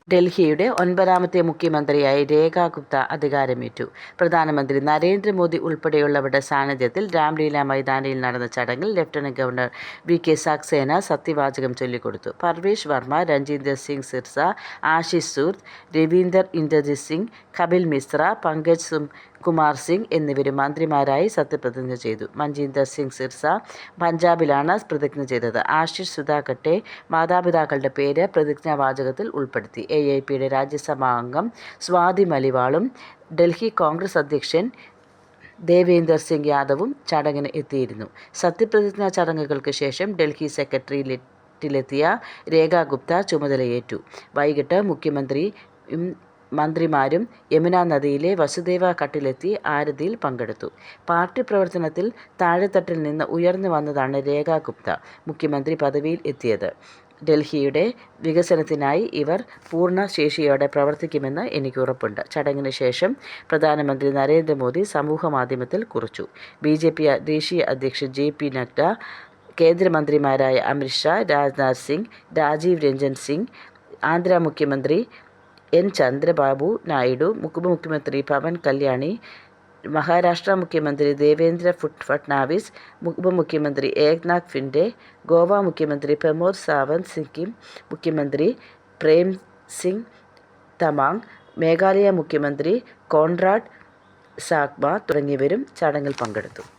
ഡൽഹിയുടെ 9ാമത്തെ മുഖ്യമന്ത്രിയായി രേഖ ഗുപ്ത അധികാരമേറ്റു. പ്രധാനമന്ത്രി നരേന്ദ്രമോദി ഉൾപ്പെടെയുള്ളവരുടെ സാന്നിധ്യത്തിൽ രാംലീല മൈതാനിയിൽ നടന്ന ചടങ്ങിൽ ലഫ്റ്റനന്റ് ഗവർണർ വി.കെ. സക്സേന സത്യവാചകം ചൊല്ലിക്കൊടുത്തു. പർവേഷ് വർമ്മ, രഞ്ജിന്ദർ സിംഗ് സിർസ, ആശിഷ് സൂദ്, രവീന്ദർ ഇന്ദർജിത് സിംഗ്, കപിൽ മിശ്ര, പങ്കജ് കുമാർ സിംഗ് എന്നിവരും മന്ത്രിമാരായി സത്യപ്രതിജ്ഞ ചെയ്തു. മഞ്ജീന്ദർ സിംഗ് സിർസ പഞ്ചാബിലാണ് പ്രതിജ്ഞ ചെയ്തത്. ആശിഷ് സുധാകട്ടെ മാതാപിതാക്കളുടെ പേര് പ്രതിജ്ഞാവാചകത്തിൽ ഉൾപ്പെടുത്തി. എ.ഐ.പിയുടെ രാജ്യസഭാ അംഗം സ്വാതി മലിവാളും ഡൽഹി കോൺഗ്രസ് അധ്യക്ഷൻ ദേവേന്ദർ സിംഗ് യാദവും ചടങ്ങിന് എത്തിയിരുന്നു. സത്യപ്രതിജ്ഞാ ചടങ്ങുകൾക്ക് ശേഷം ഡൽഹി സെക്രട്ടേറിയറ്റിലെത്തിയ രേഖ ഗുപ്ത ചുമതലയേറ്റു. വൈകിട്ട് മുഖ്യമന്ത്രിയും മന്ത്രിമാരും യമുന നദിയിലെ വസുദേവ ഘട്ടിലെത്തി ആരതിയിൽ പങ്കെടുത്തു. പാർട്ടി പ്രവർത്തനത്തിൽ താഴെത്തട്ടിൽ നിന്ന് ഉയർന്നു വന്നതാണ് രേഖ ഗുപ്ത മുഖ്യമന്ത്രി പദവിയിൽ എത്തിയത്. ഡൽഹിയുടെ വികസനത്തിനായി ഇവർ പൂർണ്ണ ശേഷിയോടെ പ്രവർത്തിക്കുമെന്ന് എനിക്ക് ഉറപ്പുണ്ട്. ചടങ്ങിന് ശേഷം പ്രധാനമന്ത്രി നരേന്ദ്രമോദി സമൂഹമാധ്യമത്തിൽ കുറിച്ചു. ബി.ജെ.പി. ദേശീയ അധ്യക്ഷൻ ജെ.പി. നഡ്ഡ, കേന്ദ്രമന്ത്രിമാരായ അമിത് ഷാ, രാജ്നാഥ് സിംഗ്, രാജീവ് രഞ്ജൻ സിംഗ്, ആന്ധ്ര മുഖ്യമന്ത്രി എൻ. ചന്ദ്രബാബു നായിഡു, ഉപമുഖ്യമന്ത്രി പവൻ കല്യാണി, മഹാരാഷ്ട്ര മുഖ്യമന്ത്രി ദേവേന്ദ്ര ഫട്നാവിസ്, ഉപമുഖ്യമന്ത്രി ഏക്നാഥ് ഷിൻഡെ, ഗോവ മുഖ്യമന്ത്രി പ്രമോദ് സാവന്ത്, സിക്കിം മുഖ്യമന്ത്രി പ്രേം സിംഗ് തമാങ്, മേഘാലയ മുഖ്യമന്ത്രി കോൺറാഡ് സാങ്മ തുടങ്ങിയവരും ചടങ്ങിൽ പങ്കെടുത്തു.